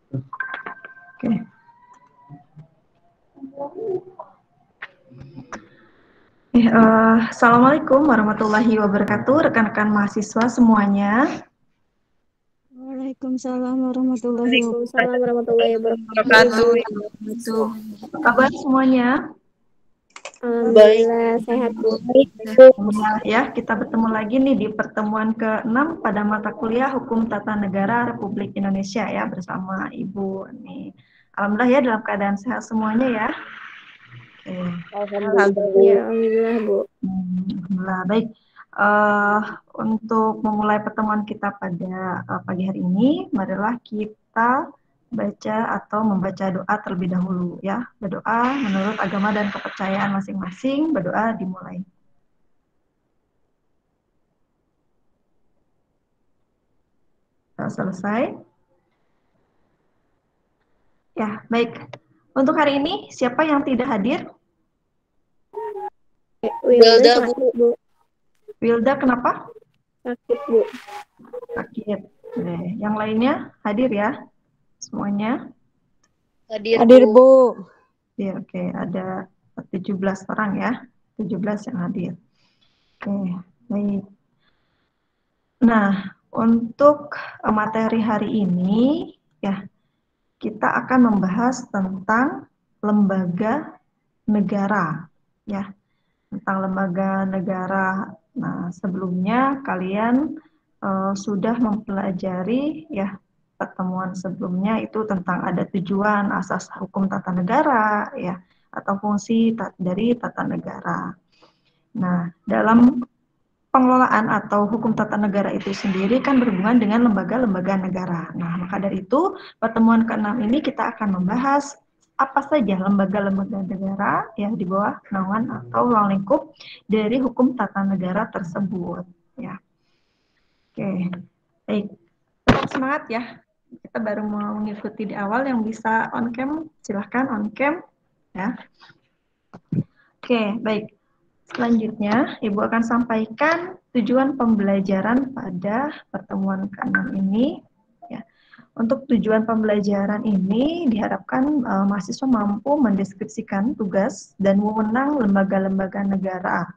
Oke. Assalamualaikum warahmatullahi wabarakatuh, rekan-rekan mahasiswa semuanya. Waalaikumsalam warahmatullahi Waalaikumsalam wabarakatuh. warahmatullahi wabarakatuh. Kabar semuanya? Baik. Alhamdulillah sehat, Bu. Ya, kita bertemu lagi nih di pertemuan ke-6 pada mata kuliah Hukum Tata Negara Republik Indonesia ya bersama Ibu nih. Alhamdulillah ya dalam keadaan sehat semuanya ya. Oke. Alhamdulillah. Ya, alhamdulillah, Bu. Alhamdulillah baik. Untuk memulai pertemuan kita pada pagi hari ini, marilah kita baca atau membaca doa terlebih dahulu ya. Berdoa menurut agama dan kepercayaan masing-masing. Berdoa dimulai. Sudah selesai. Ya, baik. Untuk hari ini siapa yang tidak hadir? Wilda, Bu. sakit, Bu. Wilda kenapa? Sakit, Bu. Sakit. Oke. Yang lainnya hadir ya semuanya? Hadir, Hadir, Bu. Bu. Ya, oke. Ada 17 orang ya. 17 yang hadir. Oke, baik. Nah, untuk materi hari ini ya, kita akan membahas tentang lembaga negara ya, tentang lembaga negara. Nah, sebelumnya kalian sudah mempelajari ya pertemuan sebelumnya itu tentang ada tujuan asas hukum tata negara ya atau fungsi dari tata negara. Nah, dalam pengelolaan atau hukum tata negara itu sendiri kan berhubungan dengan lembaga-lembaga negara. Nah, maka dari itu pertemuan ke-6 ini kita akan membahas apa saja lembaga-lembaga negara yang di bawah naungan atau ruang lingkup dari hukum tata negara tersebut. Ya, oke, baik. Tetap semangat ya. Kita baru mau mengikuti di awal, yang bisa on cam silahkan on cam ya. Oke, baik. Selanjutnya, Ibu akan sampaikan tujuan pembelajaran pada pertemuan ke-6 ini. Ya. Untuk tujuan pembelajaran ini diharapkan mahasiswa mampu mendeskripsikan tugas dan wewenang lembaga-lembaga negara.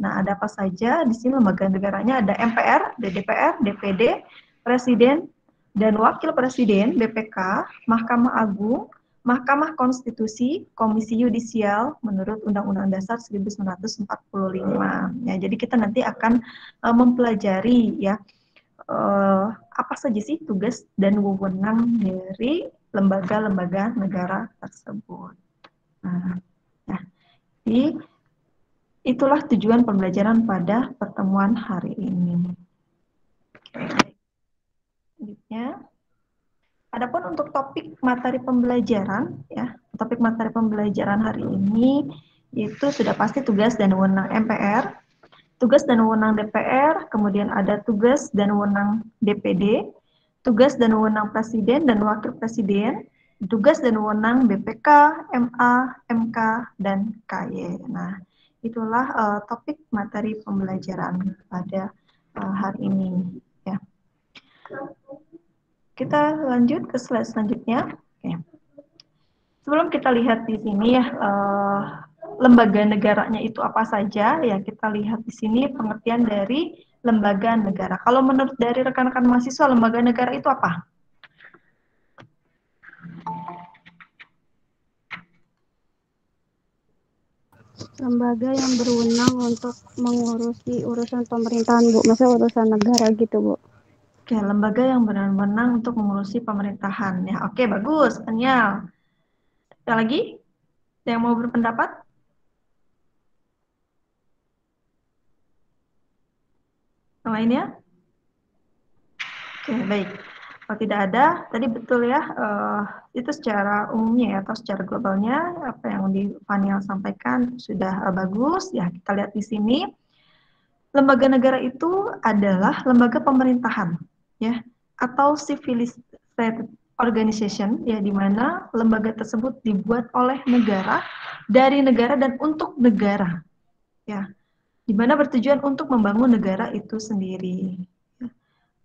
Nah, ada apa saja? Di sini lembaga negaranya ada MPR, DPR, DPD, Presiden, dan Wakil Presiden, BPK, Mahkamah Agung, Mahkamah Konstitusi, Komisi Yudisial menurut Undang-Undang Dasar 1945. Ya, jadi kita nanti akan mempelajari ya apa saja sih tugas dan wewenang dari lembaga-lembaga negara tersebut. Nah, ya. Jadi itulah tujuan pembelajaran pada pertemuan hari ini. Selanjutnya. Adapun untuk topik materi pembelajaran, ya, topik materi pembelajaran hari ini itu sudah pasti tugas dan wewenang MPR, tugas dan wewenang DPR, kemudian ada tugas dan wewenang DPD, tugas dan wewenang Presiden dan Wakil Presiden, tugas dan wewenang BPK, MA, MK, dan KY. Nah, itulah topik materi pembelajaran pada hari ini. Ya. Kita lanjut ke slide selanjutnya. Oke. Sebelum kita lihat di sini ya, lembaga negaranya itu apa saja, ya kita lihat di sini pengertian dari lembaga negara. Kalau menurut dari rekan-rekan mahasiswa, lembaga negara itu apa? Lembaga yang berwenang untuk mengurusi urusan pemerintahan, Bu. Maksudnya urusan negara gitu, Bu. Oke, lembaga yang berwenang untuk mengurusi pemerintahan. Ya, oke, bagus, Anyal. Ada lagi yang mau berpendapat? Yang lainnya? Oke, baik. Kalau tidak ada, tadi betul ya, itu secara umumnya ya, atau secara globalnya, apa yang di Faniel sampaikan sudah bagus. Ya, kita lihat di sini, lembaga negara itu adalah lembaga pemerintahan, ya, atau civilized organization, ya, di mana lembaga tersebut dibuat oleh negara, dari negara dan untuk negara, ya, di mana bertujuan untuk membangun negara itu sendiri.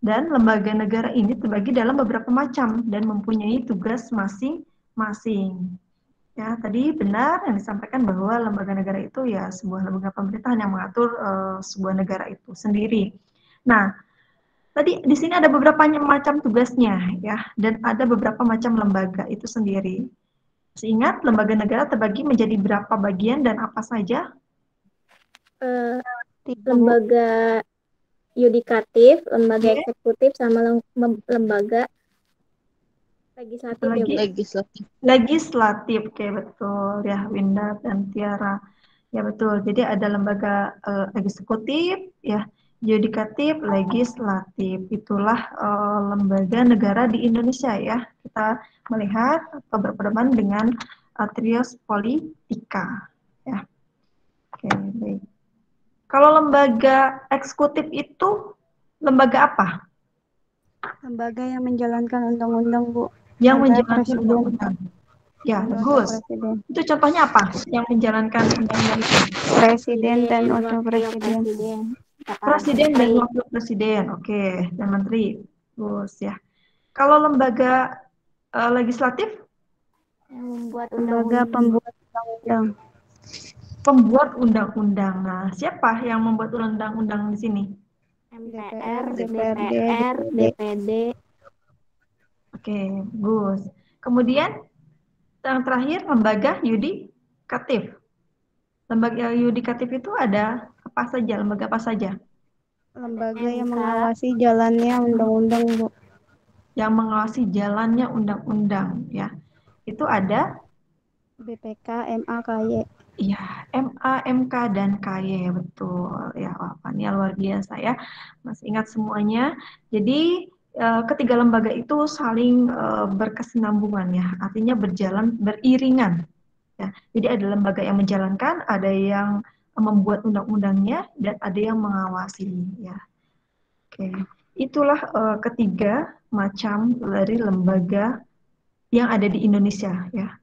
Dan lembaga negara ini terbagi dalam beberapa macam dan mempunyai tugas masing-masing. Ya, tadi benar yang disampaikan bahwa lembaga negara itu ya sebuah lembaga pemerintahan yang mengatur sebuah negara itu sendiri. Nah, tadi di sini ada beberapa macam tugasnya ya, dan ada beberapa macam lembaga itu sendiri. Ingat, lembaga negara terbagi menjadi berapa bagian dan apa saja? Lembaga yudikatif, lembaga Oke. eksekutif, sama lembaga legislatif ya, Bu. Legislatif. Legislatif, oke betul ya Winda dan Tiara. Ya betul. Jadi ada lembaga eksekutif, ya, yudikatif, legislatif. Itulah lembaga negara di Indonesia ya. Kita melihat atau berpedoman dengan trias politika. Ya. Oke, baik. Kalau lembaga eksekutif itu lembaga apa? Lembaga yang menjalankan undang-undang, Bu. Yang MPR menjalankan presiden. undang-undang. Ya, Dan bagus. wakil presiden. Itu contohnya apa yang menjalankan undang-undang itu? Presiden dan wakil wakil presiden. Presiden dan wakil presiden, oke, dan menteri. Bagus ya. Kalau lembaga legislatif? Yang membuat Lembaga undang-undang. pembuat undang-undang. Pembuat undang-undang. Nah, siapa yang membuat undang-undang di sini? MPR, DPRD, DPR, DPD. Oke, bagus. Kemudian yang terakhir lembaga yudikatif. Lembaga yudikatif itu ada apa saja? Lembaga apa saja? Lembaga yang mengawasi jalannya undang-undang, Bu. Yang mengawasi jalannya undang-undang, ya. Itu ada BPK, MA, KY. Iya, MA, MK, dan KY, betul. Ya, wah, Fania luar biasa ya. Masih ingat semuanya. Jadi, ketiga lembaga itu saling berkesinambungan ya, artinya berjalan beriringan. Ya. Jadi ada lembaga yang menjalankan, ada yang membuat undang-undangnya, dan ada yang mengawasi. Ya. Oke, itulah ketiga macam dari lembaga yang ada di Indonesia ya.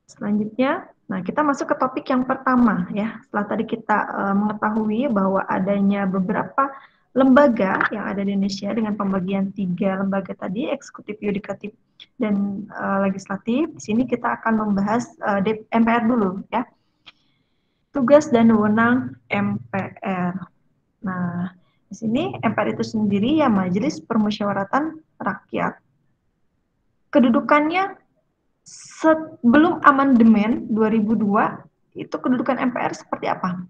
Selanjutnya, nah kita masuk ke topik yang pertama ya. Setelah tadi kita mengetahui bahwa adanya beberapa lembaga yang ada di Indonesia dengan pembagian 3 lembaga tadi, eksekutif, yudikatif, dan legislatif. Di sini kita akan membahas MPR dulu ya. Tugas dan wewenang MPR. Nah, di sini MPR itu sendiri ya Majelis Permusyawaratan Rakyat. Kedudukannya sebelum amandemen 2002 itu kedudukan MPR seperti apa?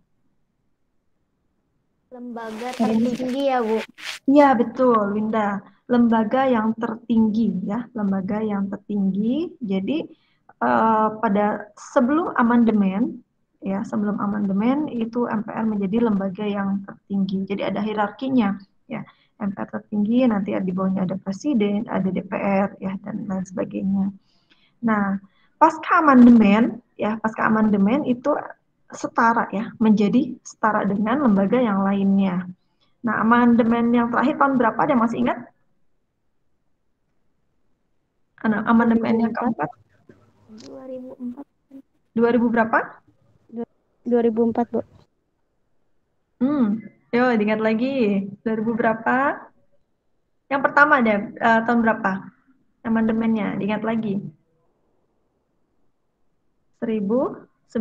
Lembaga tertinggi ya, Bu. Iya, betul, Winda. Lembaga yang tertinggi ya, lembaga yang tertinggi. Jadi pada sebelum amandemen ya, sebelum amandemen itu MPR menjadi lembaga yang tertinggi. Jadi ada hierarkinya ya. MPR tertinggi, nanti di bawahnya ada presiden, ada DPR ya, dan lain sebagainya. Nah, pasca amandemen itu setara ya, menjadi setara dengan lembaga yang lainnya. Nah, amandemen yang terakhir tahun berapa? Ada yang masih ingat? Amandemen yang keempat? 2004. 2000 berapa? 2004, Bu. Yuk, diingat lagi. 2000 berapa? Yang pertama ada tahun berapa? Amandemennya, diingat lagi. 1990.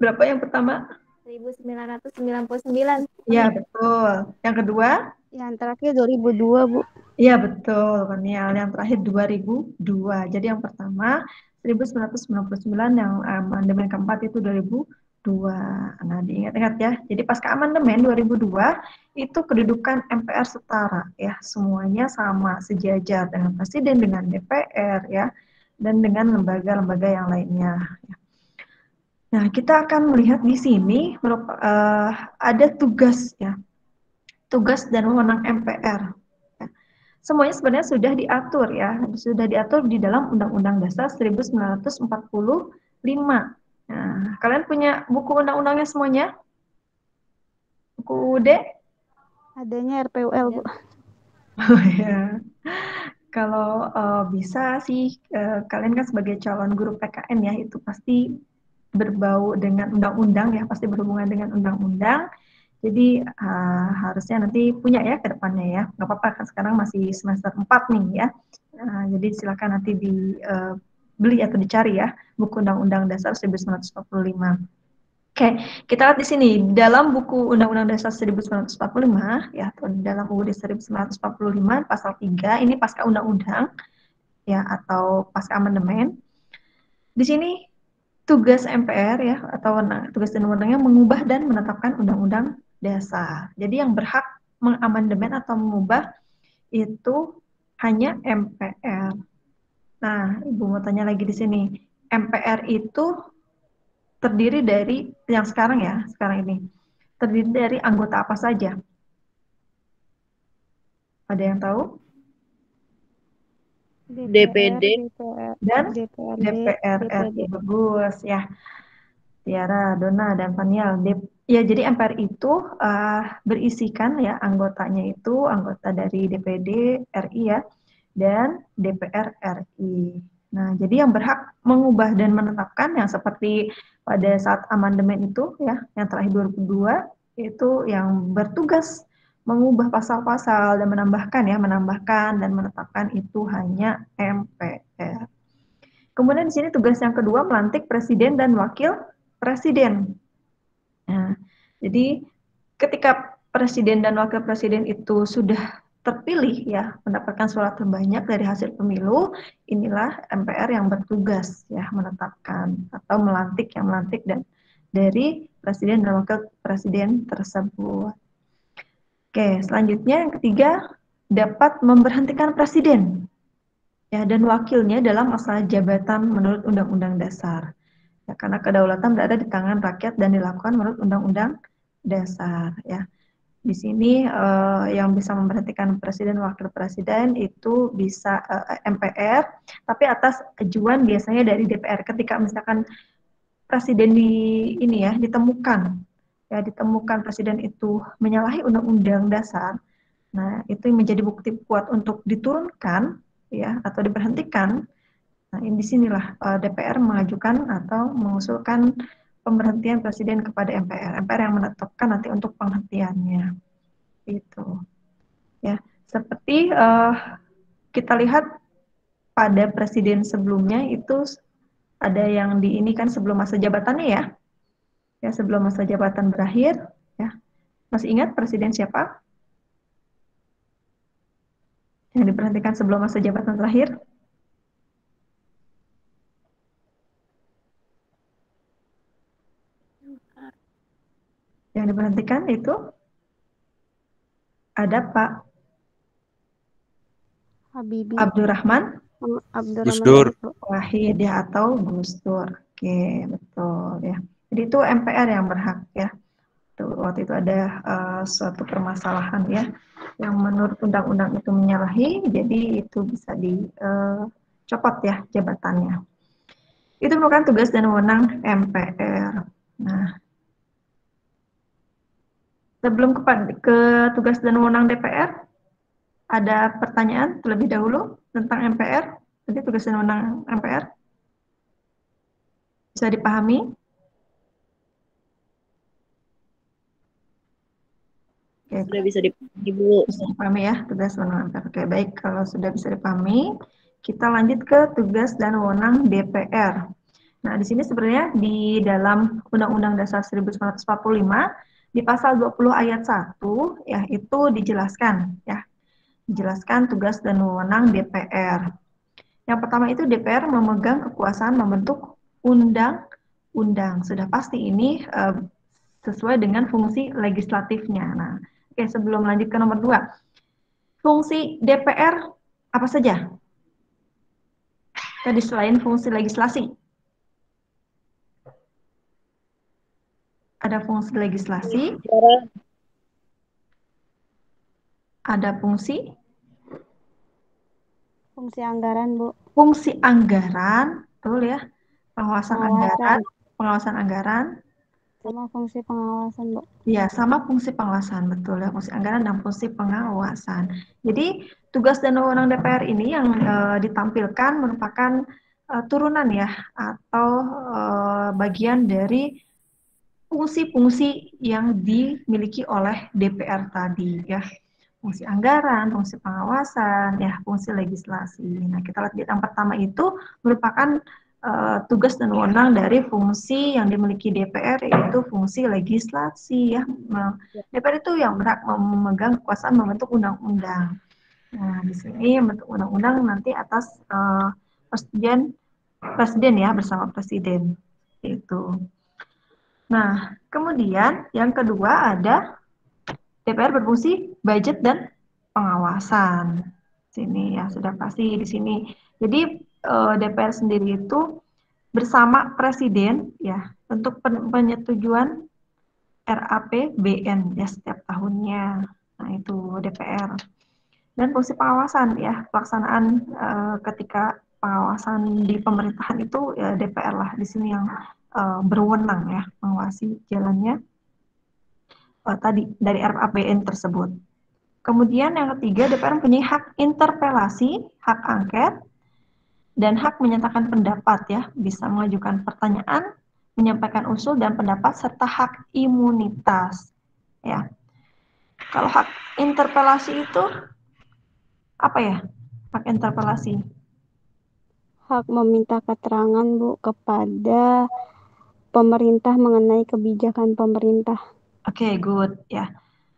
Berapa yang pertama? 1999. Iya, betul. Yang kedua? Yang terakhir 2002, Bu. Iya, betul, Penial. Yang terakhir 2002. Jadi yang pertama 1999, yang amandemen keempat itu 2002. Nah, diingat-ingat ya. Jadi pasca amandemen 2002 itu kedudukan MPR setara ya. Semuanya sama, sejajar dengan presiden, dengan DPR ya, dan dengan lembaga-lembaga yang lainnya. Nah, kita akan melihat di sini ada tugas ya. Tugas dan wewenang MPR. Semuanya sebenarnya sudah diatur ya, sudah diatur di dalam Undang-Undang Dasar 1945. Nah, kalian punya buku undang-undangnya semuanya? Buku D? Adanya RPUL, Bu. Oh ya. Kalau bisa sih, kalian kan sebagai calon guru PKN ya, itu pasti berbau dengan undang-undang ya, pasti berhubungan dengan undang-undang. Jadi harusnya nanti punya ya ke depannya ya. Nggak apa-apa, kan sekarang masih semester 4 nih ya. Jadi silakan nanti dibeli atau dicari ya buku Undang-Undang Dasar 1945. Oke, kita lihat di sini dalam buku Undang-Undang Dasar 1945 ya, atau dalam UUD 1945 pasal 3 ini pasca undang-undang ya atau pasca amandemen. Di sini tugas MPR ya atau tugas dan wewenangnya mengubah dan menetapkan undang-undang dasar. Jadi yang berhak mengamandemen atau mengubah itu hanya MPR. Nah, Ibu mau tanya lagi di sini, MPR itu terdiri dari yang sekarang ya, sekarang ini terdiri dari anggota apa saja? Ada yang tahu? DPD. Dan DPRD, DPR DPD. RI. Bagus ya, Tiara, Dona, dan Panial. Ya, jadi MPR itu berisikan ya anggotanya itu anggota dari DPD RI ya dan DPR RI. Nah, jadi yang berhak mengubah dan menetapkan yang seperti pada saat amandemen itu ya, yang terakhir 2002 itu yang bertugas mengubah pasal-pasal dan menambahkan dan menetapkan itu hanya MPR. Kemudian di sini tugas yang kedua melantik presiden dan wakil presiden. Nah, jadi ketika presiden dan wakil presiden itu sudah terpilih ya mendapatkan suara terbanyak dari hasil pemilu, inilah MPR yang bertugas ya menetapkan atau melantik dan dari presiden dan wakil presiden tersebut. Oke, selanjutnya yang ketiga dapat memberhentikan presiden ya dan wakilnya dalam masa jabatan menurut Undang-Undang Dasar. Ya, karena kedaulatan berada di tangan rakyat dan dilakukan menurut Undang-Undang Dasar ya. Di sini yang bisa memberhentikan presiden wakil presiden itu bisa MPR, tapi atas ajuan biasanya dari DPR ketika misalkan presiden ditemukan presiden itu menyalahi undang-undang dasar. Nah, itu menjadi bukti kuat untuk diturunkan ya atau diberhentikan. Nah, di sinilah DPR mengajukan atau mengusulkan pemberhentian presiden kepada MPR. MPR yang menetapkan nanti untuk penghentiannya. Itu. Ya, seperti kita lihat pada presiden sebelumnya itu ada yang kan sebelum masa jabatannya ya. Ya, sebelum masa jabatan berakhir, ya. Masih ingat presiden siapa? Yang diberhentikan sebelum masa jabatan terakhir? Yang diberhentikan itu ada Pak Habibie. Abdurrahman Abdurrahman Dur. Wahid ya atau Gus Dur. Oke, betul ya. Jadi itu MPR yang berhak ya. Waktu itu ada suatu permasalahan ya yang menurut undang-undang itu menyalahi, jadi itu bisa dicopot ya jabatannya. Itu merupakan tugas dan wewenang MPR. Nah, sebelum ke tugas dan wewenang DPR, ada pertanyaan terlebih dahulu tentang MPR. Jadi tugas dan wewenang MPR bisa dipahami? Sudah bisa dipahami, Bu. Bisa dipahami ya tugas dan wewenang MPR. Oke, baik, kalau sudah bisa dipahami, kita lanjut ke tugas dan wewenang DPR. Nah, di sini sebenarnya di dalam Undang-Undang Dasar 1945 di pasal 20 ayat 1 ya itu dijelaskan tugas dan wewenang DPR. Yang pertama itu DPR memegang kekuasaan membentuk undang-undang. Sudah pasti ini sesuai dengan fungsi legislatifnya. Nah, oke, sebelum lanjut ke nomor 2. Fungsi DPR apa saja? Tadi selain fungsi legislasi. Ada fungsi legislasi, ada fungsi anggaran, Bu. Fungsi anggaran, betul ya. Pengawasan anggaran. Sama fungsi pengawasan, Bu. Ya, sama fungsi pengawasan, betul ya. Fungsi anggaran dan fungsi pengawasan. Jadi, tugas dan wewenang DPR ini yang ditampilkan merupakan turunan ya, atau bagian dari fungsi-fungsi yang dimiliki oleh DPR tadi ya. Fungsi anggaran, fungsi pengawasan, ya, fungsi legislasi. Nah, kita lihat yang pertama itu merupakan tugas dan wewenang dari fungsi yang dimiliki DPR, yaitu fungsi legislasi ya. DPR itu yang berhak memegang kekuasaan membentuk undang-undang. Nah, di sini membentuk undang-undang nanti atas presiden ya, bersama presiden itu. Nah, kemudian yang kedua ada DPR berfungsi budget dan pengawasan. Sini ya sudah pasti di sini. Jadi DPR sendiri itu bersama presiden ya untuk penyetujuan RAPBN ya setiap tahunnya. Nah, itu DPR. Dan fungsi pengawasan ya, pelaksanaan ketika pengawasan di pemerintahan itu ya DPR lah di sini yang berwenang ya mengawasi jalannya tadi dari RAPBN tersebut. Kemudian yang ketiga, DPR mempunyai hak interpelasi, hak angket, dan hak menyatakan pendapat ya, bisa mengajukan pertanyaan, menyampaikan usul dan pendapat serta hak imunitas ya. Kalau hak interpelasi itu apa ya? Hak interpelasi. Hak meminta keterangan, Bu, kepada pemerintah mengenai kebijakan pemerintah. Oke, good ya.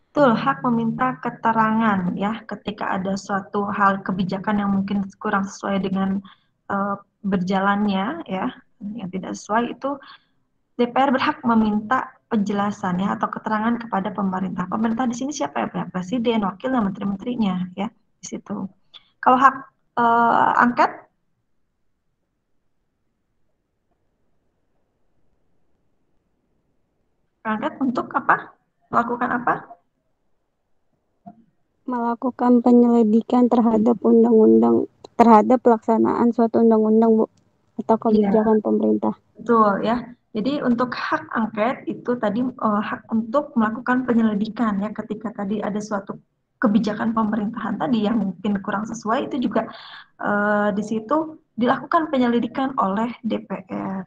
Betul, hak meminta keterangan ya ketika ada suatu hal kebijakan yang mungkin kurang sesuai dengan berjalannya ya, yang tidak sesuai itu DPR berhak meminta penjelasan ya atau keterangan kepada pemerintah. Pemerintah di sini siapa ya? Presiden, wakil, dan menteri-menterinya ya di situ. Kalau hak angket, angket untuk apa? Melakukan apa? Melakukan penyelidikan terhadap undang-undang, terhadap pelaksanaan suatu undang-undang, Bu, atau kebijakan pemerintah. Betul ya. Jadi untuk hak angket itu tadi hak untuk melakukan penyelidikan ya ketika tadi ada suatu kebijakan pemerintahan tadi yang mungkin kurang sesuai itu juga di situ dilakukan penyelidikan oleh DPR.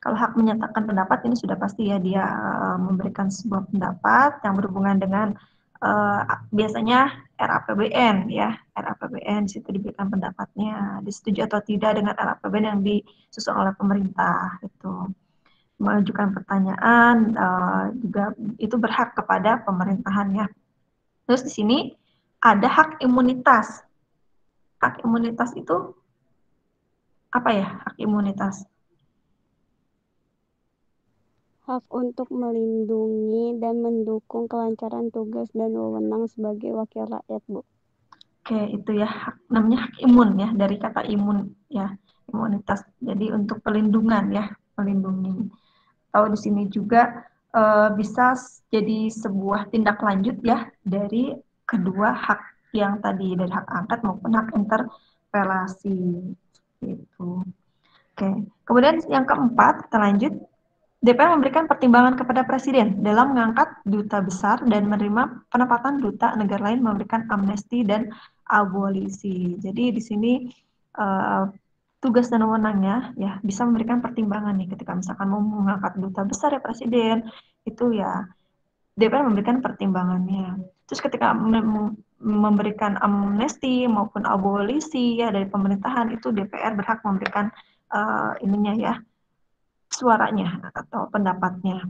Kalau hak menyatakan pendapat ini sudah pasti ya dia memberikan sebuah pendapat yang berhubungan dengan biasanya RAPBN ya, RAPBN di situ diberikan pendapatnya, disetujui atau tidak dengan RAPBN yang disusun oleh pemerintah itu. Mengajukan pertanyaan juga itu berhak kepada pemerintahannya. Terus di sini ada hak imunitas. Hak imunitas itu apa ya? Hak imunitas. Hak untuk melindungi dan mendukung kelancaran tugas dan wewenang sebagai wakil rakyat, Bu. Oke, itu ya hak, namanya hak imun ya, dari kata imun ya, imunitas. Jadi untuk perlindungan ya, melindungi. Atau di sini juga bisa jadi sebuah tindak lanjut ya dari kedua hak yang tadi, dari hak angket maupun hak interpelasi. Gitu. Oke. Kemudian yang keempat, kita lanjut. DPR memberikan pertimbangan kepada Presiden dalam mengangkat duta besar dan menerima penempatan duta negara lain, memberikan amnesti dan abolisi. Jadi di sini tugas dan wewenangnya ya bisa memberikan pertimbangan nih ketika misalkan mau mengangkat duta besar ya Presiden itu ya DPR memberikan pertimbangannya. Terus ketika memberikan amnesti maupun abolisi ya dari pemerintahan itu DPR berhak memberikan ininya ya suaranya atau pendapatnya.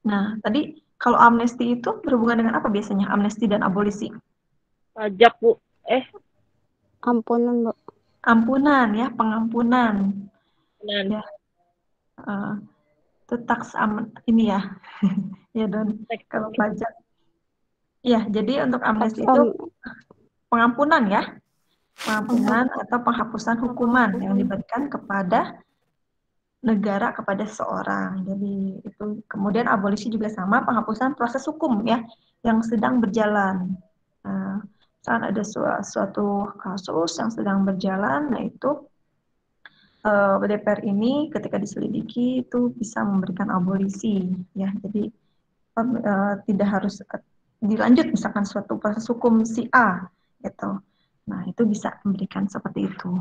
Nah, tadi kalau amnesti itu berhubungan dengan apa biasanya amnesti dan abolisi? Pajak, Bu. Ampunan, Bu. Ampunan ya, pengampunan. Benar. Ya, itu tax ini ya, ya Don. Kalau pajak, ya. Jadi untuk amnesti itu pengampunan ya, pengampunan atau penghapusan hukuman yang diberikan kepada negara kepada seseorang. Jadi itu kemudian abolisi juga sama, penghapusan proses hukum ya yang sedang berjalan. Nah, saat ada suatu kasus yang sedang berjalan, nah itu DPR ini ketika diselidiki itu bisa memberikan abolisi ya. Jadi tidak harus dilanjut misalkan suatu proses hukum si A gitu. Nah, itu bisa memberikan seperti itu.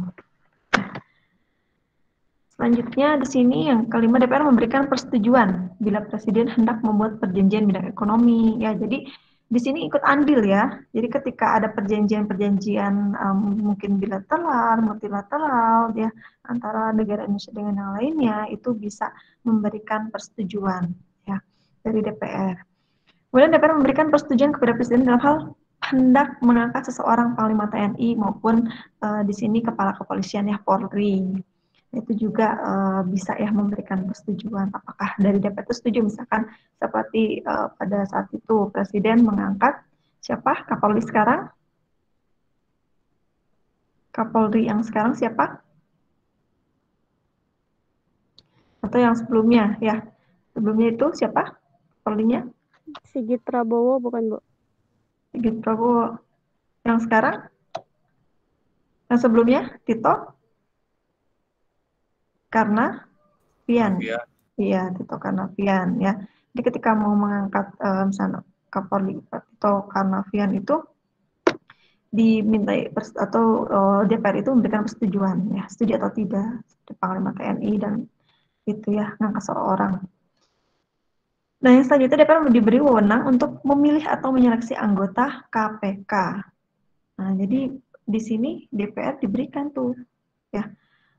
Selanjutnya di sini yang kelima, DPR memberikan persetujuan bila Presiden hendak membuat perjanjian bidang ekonomi. Ya, jadi di sini ikut andil ya. Jadi ketika ada perjanjian-perjanjian mungkin bilateral, multilateral ya antara negara Indonesia dengan yang lainnya, itu bisa memberikan persetujuan ya dari DPR. Kemudian DPR memberikan persetujuan kepada Presiden dalam hal hendak mengangkat seseorang Panglima TNI maupun di sini Kepala Kepolisian ya Polri. Itu juga bisa ya memberikan persetujuan. Apakah dari DPR itu setuju? Misalkan seperti pada saat itu Presiden mengangkat siapa? Kapolri sekarang? Kapolri yang sekarang siapa? Atau yang sebelumnya ya? Sebelumnya itu siapa? Kapolrinya? Sigit Prabowo bukan, Bu? Sigit Prabowo. Yang sekarang? Yang sebelumnya? Tito? Karnavian. Iya, Tito Karnavian ya. Jadi ketika mau mengangkat misalnya Kapolri Tito Karnavian itu diminta atau DPR itu memberikan persetujuan ya, setuju atau tidak Panglima TNI dan itu ya ngangkat seorang. Nah, yang selanjutnya DPR diberi wewenang untuk memilih atau menyeleksi anggota KPK. Nah, jadi di sini DPR diberikan tuh ya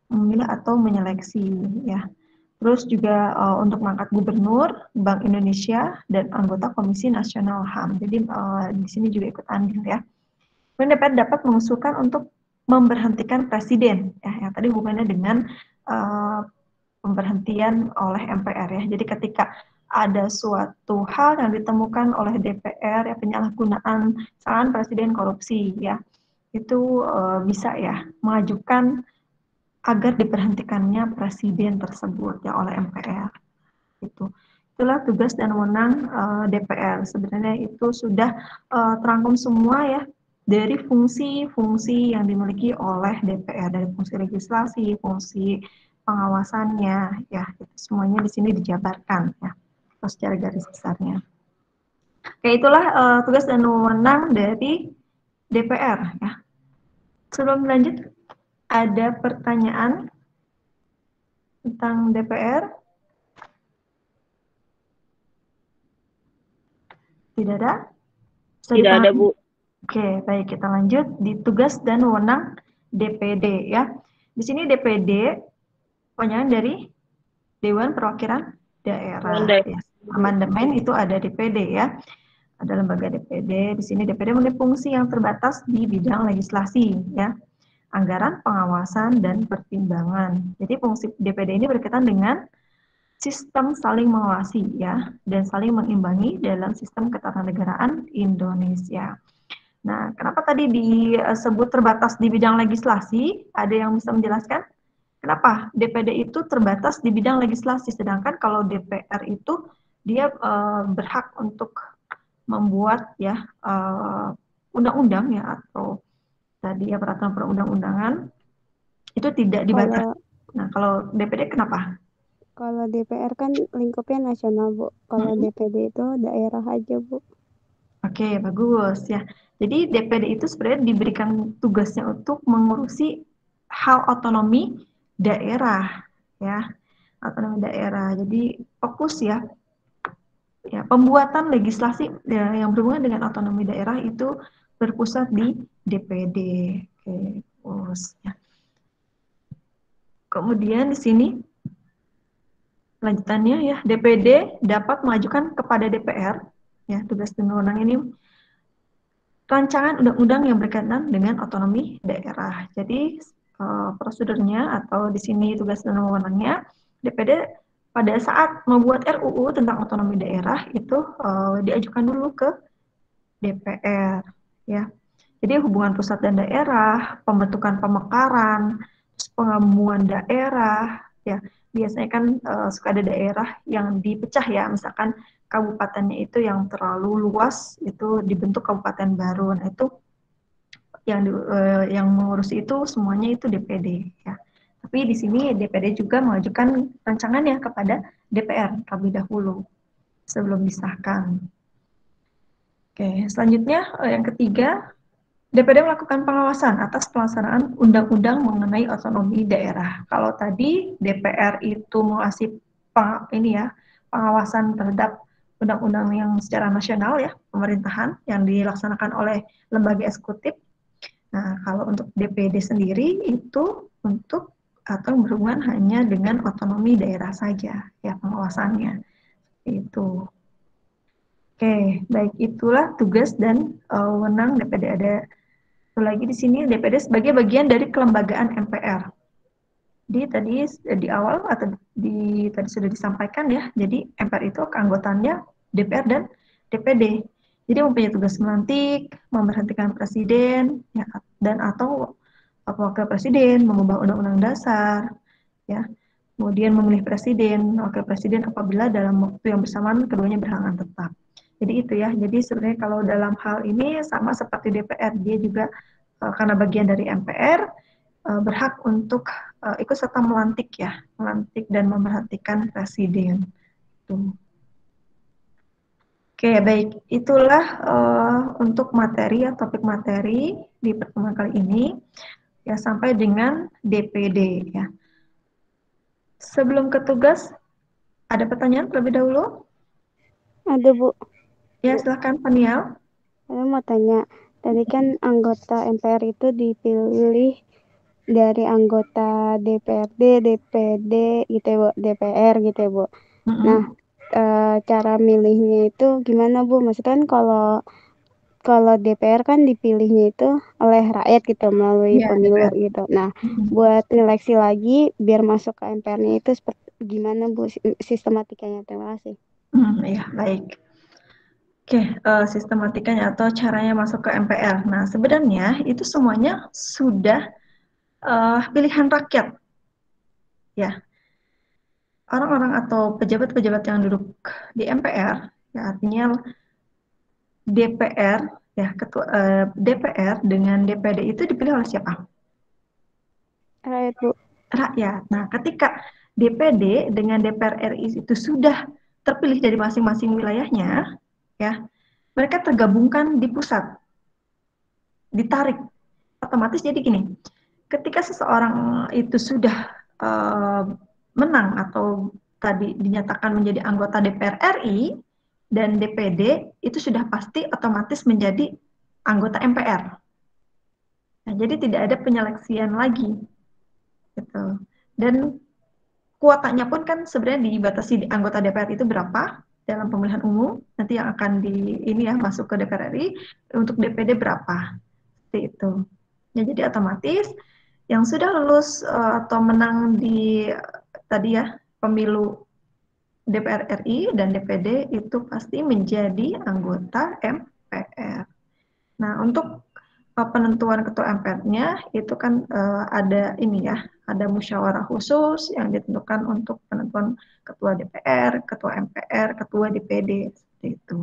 memilih atau menyeleksi ya. Terus juga untuk mengangkat gubernur, Bank Indonesia, dan anggota Komisi Nasional HAM. Jadi di sini juga ikut andil ya. Kemudian DPR dapat mengusulkan untuk memberhentikan presiden, ya, yang tadi hubungannya dengan pemberhentian oleh MPR ya. Jadi ketika ada suatu hal yang ditemukan oleh DPR ya penyalahgunaan, misalkan presiden korupsi ya, itu bisa ya mengajukan agar diberhentikannya presiden tersebut ya oleh MPR. Itulah tugas dan wewenang DPR. Sebenarnya itu sudah terangkum semua ya dari fungsi-fungsi yang dimiliki oleh DPR, dari fungsi legislasi, fungsi pengawasannya ya, itu semuanya di sini dijabarkan ya secara garis besarnya. Oke, itulah tugas dan wewenang dari DPR ya. Sebelum lanjut, ada pertanyaan tentang DPR? Tidak ada? Tidak ada, Bu. Oke, baik, kita lanjut di tugas dan wewenang DPD ya. Di sini DPD kepanjangan dari Dewan Perwakilan Daerah. Ya. Amandemen itu ada DPD ya. Ada lembaga DPD. Di sini DPD memiliki fungsi yang terbatas di bidang legislasi ya. Anggaran, pengawasan, dan pertimbangan. Jadi fungsi DPD ini berkaitan dengan sistem saling mengawasi ya dan saling mengimbangi dalam sistem ketatanegaraan Indonesia. Nah, kenapa tadi disebut terbatas di bidang legislasi? Ada yang bisa menjelaskan? Kenapa DPD itu terbatas di bidang legislasi, sedangkan kalau DPR itu dia berhak untuk membuat ya undang-undang ya atau tadi ya peraturan perundang-undangan itu tidak dibatasi. Nah, kalau DPD kenapa? Kalau DPR kan lingkupnya nasional, Bu. Kalau DPD itu daerah aja, Bu. Oke, bagus ya. Jadi DPD itu sebenarnya diberikan tugasnya untuk mengurusi hal otonomi daerah ya, otonomi daerah. Jadi fokus ya, pembuatan legislasi ya, yang berhubungan dengan otonomi daerah itu berpusat di DPD. Oke, fokus ya. Kemudian di sini lanjutannya ya, DPD dapat mengajukan kepada DPR ya, tugas dan wewenang ini rancangan undang-undang yang berkaitan dengan otonomi daerah. Jadi prosedurnya atau di sini tugas dan wewenangnya DPD pada saat membuat RUU tentang otonomi daerah itu diajukan dulu ke DPR ya. Jadi hubungan pusat dan daerah, pembentukan pemekaran, pengamuan daerah ya. Biasanya kan suka ada daerah yang dipecah ya, misalkan kabupatennya itu yang terlalu luas itu dibentuk kabupaten baru. Nah, itu yang mengurusi itu semuanya itu DPD ya. Tapi di sini DPD juga mengajukan rancangannya kepada DPR terlebih dahulu sebelum disahkan. Oke, selanjutnya yang ketiga DPD melakukan pengawasan atas pelaksanaan undang-undang mengenai otonomi daerah. Kalau tadi DPR itu mengasih pengawasan terhadap undang-undang yang secara nasional ya, pemerintahan yang dilaksanakan oleh lembaga eksekutif. Nah, kalau untuk DPD sendiri itu untuk atau berhubungan hanya dengan otonomi daerah saja ya pengawasannya. Itu. Oke, baik itulah tugas dan wewenang DPD. Ada lagi di sini DPD sebagai bagian dari kelembagaan MPR. Jadi tadi di awal atau tadi sudah disampaikan ya. Jadi MPR itu keanggotaannya DPR dan DPD. Jadi mempunyai tugas melantik, memberhentikan presiden, ya, dan atau wakil presiden, mengubah undang-undang dasar, ya. Kemudian memilih presiden, wakil presiden apabila dalam waktu yang bersamaan keduanya berhalangan tetap. Jadi itu ya. Jadi sebenarnya kalau dalam hal ini sama seperti DPR, dia juga karena bagian dari MPR berhak untuk ikut serta melantik ya, melantik dan memberhentikan presiden. Tuh. Oke, baik. Itulah untuk materi ya, topik materi di pertemuan kali ini ya sampai dengan DPD ya. Sebelum ke tugas, ada pertanyaan terlebih dahulu? Ada, Bu. Ya, silahkan Panial. Saya mau tanya, tadi kan anggota MPR itu dipilih dari anggota DPRD, DPD gitu ya, Bu, DPR gitu ya, Bu. Nah, cara milihnya itu gimana, Bu? Maksudnya kan kalau DPR kan dipilihnya itu oleh rakyat gitu melalui pemilu DPR. gitu. Nah, buat seleksi lagi biar masuk ke MPR-nya itu seperti gimana, Bu, sistematikanya? Terima kasih. Ya, baik. Oke, sistematikanya atau caranya masuk ke MPR. Nah, sebenarnya itu semuanya sudah pilihan rakyat. Ya, orang-orang atau pejabat-pejabat yang duduk di MPR, ya artinya DPR, ya ketua DPR dengan DPD itu dipilih oleh siapa? Rakyat, Bu. Rakyat. Nah, ketika DPD dengan DPR RI itu sudah terpilih dari masing-masing wilayahnya, ya mereka tergabungkan di pusat, ditarik. Otomatis jadi gini, ketika seseorang itu sudah menang atau tadi dinyatakan menjadi anggota DPR RI dan DPD, itu sudah pasti otomatis menjadi anggota MPR. Nah, jadi tidak ada penyeleksian lagi. Gitu. Dan kuotanya pun kan sebenarnya dibatasi di anggota DPR itu berapa dalam pemilihan umum, nanti yang akan masuk ke DPR RI, untuk DPD berapa. Seperti itu. Ya, jadi otomatis yang sudah lulus atau menang di tadi ya pemilu DPR RI dan DPD itu pasti menjadi anggota MPR. Nah, untuk penentuan ketua MPR-nya itu kan ada ada musyawarah khusus yang ditentukan untuk penentuan ketua DPR, ketua MPR, ketua DPD seperti itu.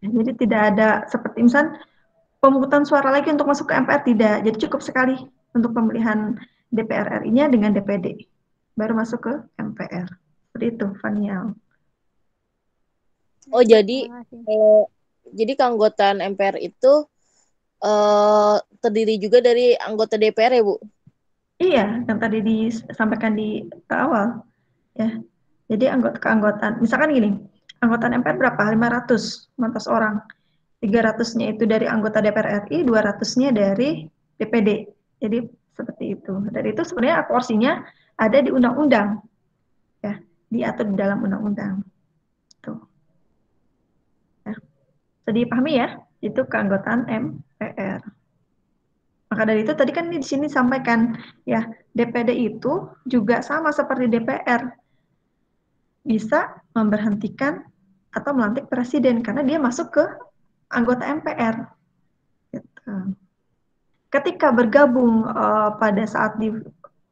Jadi tidak ada seperti misal pemungutan suara lagi untuk masuk ke MPR, tidak. Jadi cukup sekali untuk pemilihan DPR RI-nya dengan DPD. Baru masuk ke MPR. Seperti itu, Fanial. Oh, jadi keanggotaan MPR itu terdiri juga dari anggota DPR ya, Bu? Iya, yang tadi disampaikan di awal. Ya. Jadi keanggotaan, misalkan gini, anggota MPR berapa? 500 orang. 300-nya itu dari anggota DPR RI, 200-nya dari DPD. Jadi seperti itu. Dari itu sebenarnya porsinya ada di undang-undang. Ya, diatur di dalam undang-undang. Tuh. Ya. Jadi dipahami ya, itu keanggotaan MPR. Maka dari itu tadi kan di sini sampaikan ya, DPD itu juga sama seperti DPR. Bisa memberhentikan atau melantik presiden karena dia masuk ke anggota MPR. Gitu. Ketika bergabung pada saat di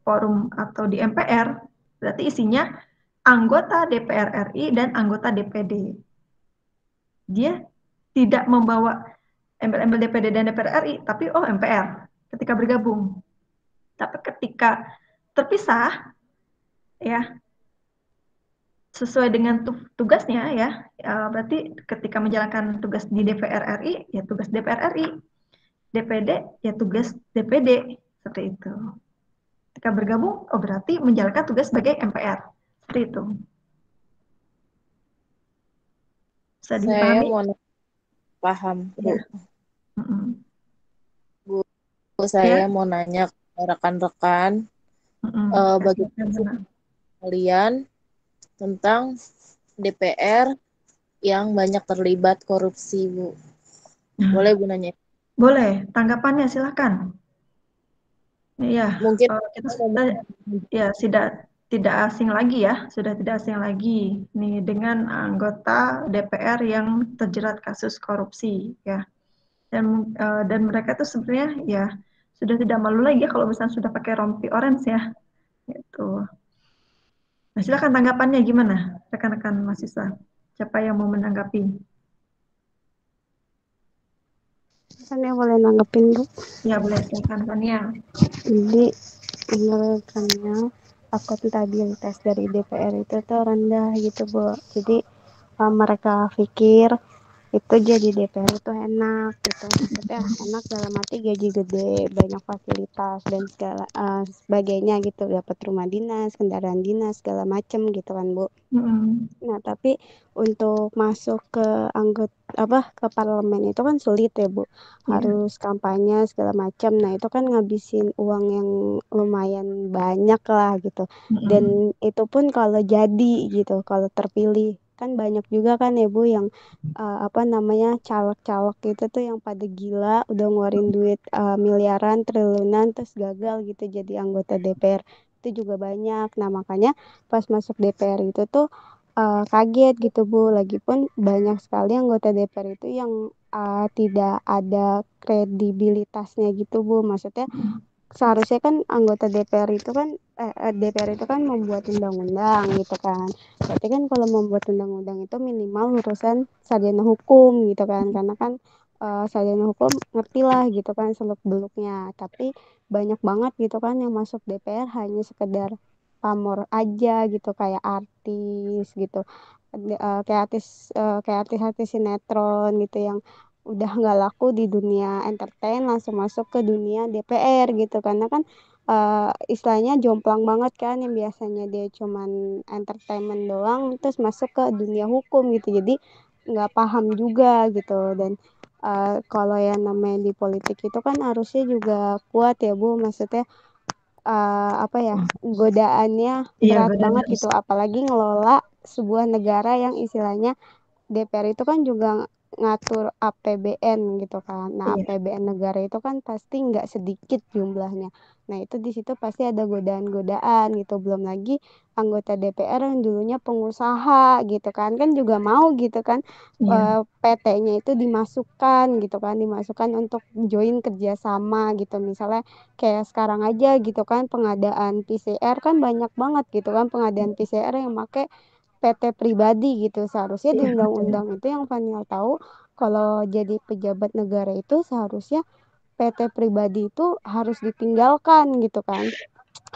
forum atau di MPR, berarti isinya anggota DPR RI dan anggota DPD. Dia tidak membawa embel-embel DPD dan DPR RI, tapi MPR ketika bergabung. Tapi ketika terpisah, ya sesuai dengan tugasnya ya, berarti ketika menjalankan tugas di DPR RI, ya tugas DPR RI. DPD ya tugas DPD seperti itu. Ketika bergabung, oh berarti menjalankan tugas sebagai MPR seperti itu. Bisa Saya dipahami? mau paham, Bu. Ya. Mm-mm. Bu, Ya. saya mau nanya ke rekan-rekan Ya, silakan, bagaimana sih Nana. kalian tentang DPR yang banyak terlibat korupsi, Bu. Boleh Bu nanya? Boleh, tanggapannya silakan. Iya, Mungkin kita mau ya tidak asing lagi ya, sudah tidak asing lagi nih dengan anggota DPR yang terjerat kasus korupsi ya. Dan mereka tuh sebenarnya ya sudah tidak malu lagi ya kalau misalnya sudah pakai rompi orange ya. Gitu. Nah, silakan tanggapannya gimana, rekan-rekan mahasiswa? Siapa yang mau menanggapi? Saya boleh nanggepin, Bu. Ya, boleh silakan Tania. Jadi menurutnya akuntabilitas dari DPR itu tuh rendah gitu, Bu. Jadi mereka pikir itu jadi DPR itu enak gitu, maksudnya enak dalam arti gaji gede, banyak fasilitas dan segala sebagainya gitu, dapat rumah dinas, kendaraan dinas, segala macem gitu kan, Bu. Mm-mm. Nah, tapi untuk masuk ke ke parlemen itu kan sulit ya, Bu. Iya. Harus kampanye segala macam. Nah, itu kan ngabisin uang yang lumayan banyak lah gitu. Dan Mm-mm. itu pun kalau jadi gitu, kalau terpilih. Kan banyak juga kan ya, Bu, yang caleg-caleg itu tuh yang pada gila, udah ngeluarin duit miliaran, triliunan terus gagal gitu jadi anggota DPR. Itu juga banyak. Nah, makanya pas masuk DPR itu tuh kaget gitu, Bu. Lagipun banyak sekali anggota DPR itu yang tidak ada kredibilitasnya gitu, Bu. Maksudnya seharusnya kan anggota DPR itu kan DPR itu kan membuat undang-undang gitu kan. Berarti kan kalau membuat undang-undang itu minimal urusan sarjana hukum gitu kan. Karena kan sarjana hukum ngerti lah gitu kan seluk-beluknya. Tapi banyak banget gitu kan yang masuk DPR hanya sekedar pamor aja gitu, kayak artis gitu. Kayak artis-artis sinetron gitu yang udah nggak laku di dunia entertain langsung masuk ke dunia DPR gitu, karena kan istilahnya jomplang banget kan, yang biasanya dia cuman entertainment doang terus masuk ke dunia hukum gitu, jadi nggak paham juga gitu. Dan kalau yang namanya di politik itu kan harusnya juga kuat ya, Bu. Maksudnya godaannya Iya, berat badannya banget harus. gitu, apalagi ngelola sebuah negara yang istilahnya DPR itu kan juga ngatur APBN gitu kan. Nah, Iya, APBN negara itu kan pasti nggak sedikit jumlahnya. Nah, itu di situ pasti ada godaan-godaan gitu. Belum lagi anggota DPR yang dulunya pengusaha gitu kan. Kan juga mau gitu kan iya, PT-nya itu dimasukkan gitu kan. Dimasukkan untuk join kerjasama gitu. Misalnya kayak sekarang aja gitu kan pengadaan PCR kan banyak banget gitu kan, pengadaan PCR yang make PT pribadi gitu. Seharusnya di iya, betul. undang-undang itu yang Faniel tahu, kalau jadi pejabat negara itu seharusnya PT pribadi itu harus ditinggalkan gitu kan,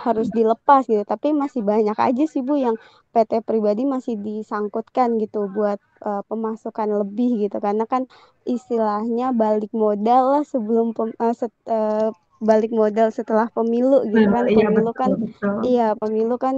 harus dilepas gitu. Tapi masih banyak aja sih, Bu, yang PT pribadi masih disangkutkan gitu buat pemasukan lebih gitu, karena kan istilahnya balik modal lah sebelum balik modal setelah pemilu gitu kan. Iya, Pemilu betul, kan betul. iya, pemilu kan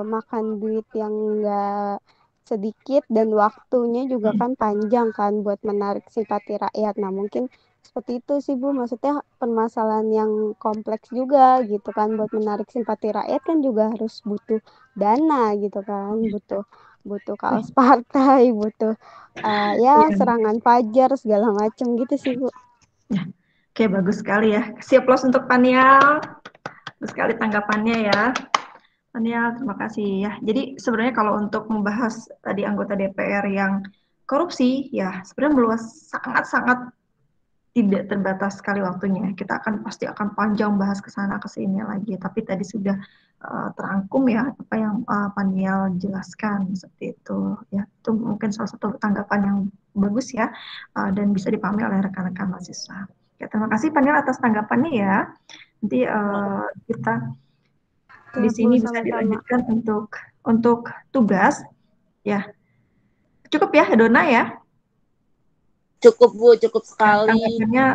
makan duit yang enggak sedikit dan waktunya juga kan panjang kan buat menarik simpati rakyat. Nah, mungkin seperti itu sih, Bu. Maksudnya permasalahan yang kompleks juga gitu kan, buat menarik simpati rakyat kan juga harus butuh dana gitu kan, butuh butuh kaos partai, butuh ya Iya. serangan fajar segala macem gitu sih, Bu. Ya. Oke, bagus sekali ya. Siap los untuk Panial. Bagus sekali tanggapannya ya. Panial, terima kasih ya. Jadi sebenarnya kalau untuk membahas tadi anggota DPR yang korupsi, ya sebenarnya meluas, sangat-sangat tidak terbatas sekali waktunya. Kita pasti akan panjang bahas ke sana ke sini lagi. Tapi tadi sudah terangkum ya apa yang Panial jelaskan seperti itu. Ya, itu mungkin salah satu tanggapan yang bagus ya dan bisa dipahami oleh rekan-rekan mahasiswa. Ya, terima kasih Panial atas tanggapannya ya. Nanti kita di Siap, Bu, sini bisa sama-sama. dilanjutkan untuk tugas. Ya, cukup ya Dona ya. Cukup Bu, cukup Ya, sekali. tanggapannya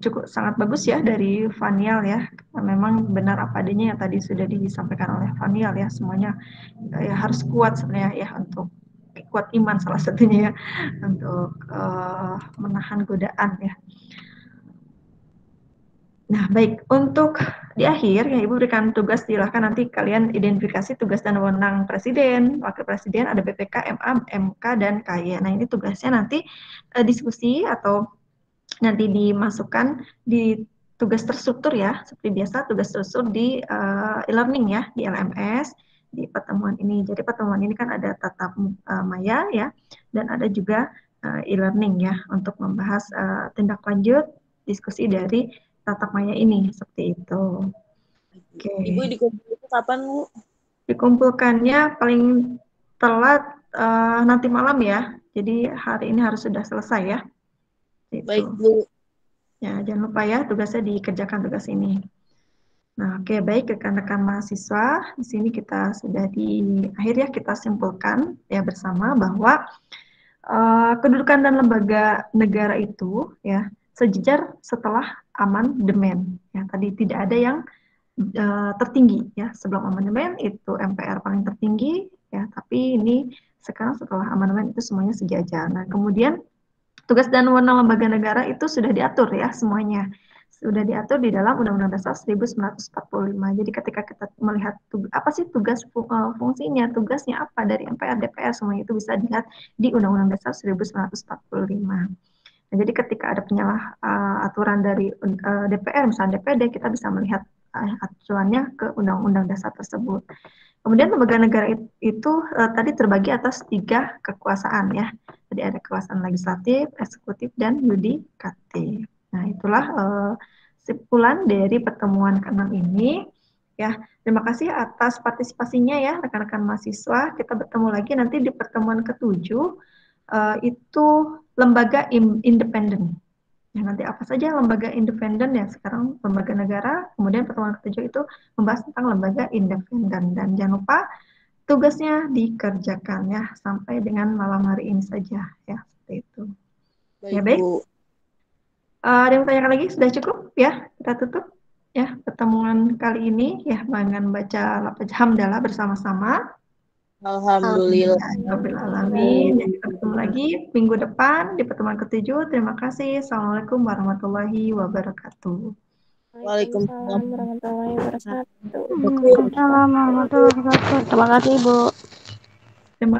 cukup sangat bagus ya dari Fanial ya. Memang benar apa adanya yang tadi sudah disampaikan oleh Fanial ya, semuanya ya harus kuat sebenarnya ya, untuk kuat iman salah satunya ya, untuk menahan godaan ya. Nah, baik, untuk di akhir ya Ibu berikan tugas, silahkan nanti kalian identifikasi tugas dan wewenang Presiden, Wakil Presiden, ada BPK, MA, MK, dan KY. Nah, ini tugasnya nanti diskusi atau nanti dimasukkan di tugas terstruktur ya, seperti biasa tugas terstruktur di e-learning ya, di LMS, di pertemuan ini. Jadi pertemuan ini kan ada tatap maya ya, dan ada juga e-learning ya, untuk membahas tindak lanjut diskusi dari tatap maya ini, seperti itu. Oke. Ibu dikumpulkan kapan, Bu? Dikumpulkannya paling telat nanti malam ya, jadi hari ini harus sudah selesai ya. Gitu. Baik, Bu. Ya, jangan lupa ya tugasnya dikerjakan tugas ini. Nah, oke, baik rekan-rekan mahasiswa, di sini kita sudah di akhir ya, kita simpulkan ya bersama bahwa kedudukan dan lembaga negara itu ya sejajar setelah amandemen. Ya, tadi tidak ada yang tertinggi ya, sebelum amandemen itu MPR paling tertinggi ya, tapi ini sekarang setelah amandemen itu semuanya sejajar. Nah, kemudian tugas dan wewenang lembaga negara itu sudah diatur ya, semuanya sudah diatur di dalam Undang-Undang Dasar 1945. Jadi ketika kita melihat apa sih tugas fungsinya, tugasnya apa dari MPR, DPR, semuanya itu bisa dilihat di Undang-Undang Dasar 1945. Nah, jadi ketika ada penyalah aturan dari DPR, misalnya DPD, kita bisa melihat acuannya ke Undang-Undang Dasar tersebut. Kemudian lembaga negara itu tadi terbagi atas 3 kekuasaan ya. Jadi ada kekuasaan legislatif, eksekutif, dan yudikatif. Nah, itulah simpulan dari pertemuan ke-6 ini. Ya, terima kasih atas partisipasinya ya rekan-rekan mahasiswa. Kita bertemu lagi nanti di pertemuan ke-7. Itu lembaga independen. Ya, nanti apa saja lembaga independen ya, sekarang lembaga negara, kemudian pertemuan ke-7 itu membahas tentang lembaga independen. Dan jangan lupa tugasnya dikerjakan ya, sampai dengan malam hari ini saja ya, seperti itu. Baik, Ya, baik. Bu. Ada yang tanyakan lagi? Sudah cukup ya, kita tutup ya pertemuan kali ini ya dengan baca lafaz hamdalah bersama-sama. Alhamdulillah. Alamin. Dan kita ketemu lagi minggu depan di pertemuan ke-7. Terima kasih. Assalamualaikum warahmatullahi wabarakatuh. Waalaikumsalam warahmatullahi wabarakatuh. Waalaikumsalam warahmatullahi wabarakatuh. Terima kasih, Bu. Terima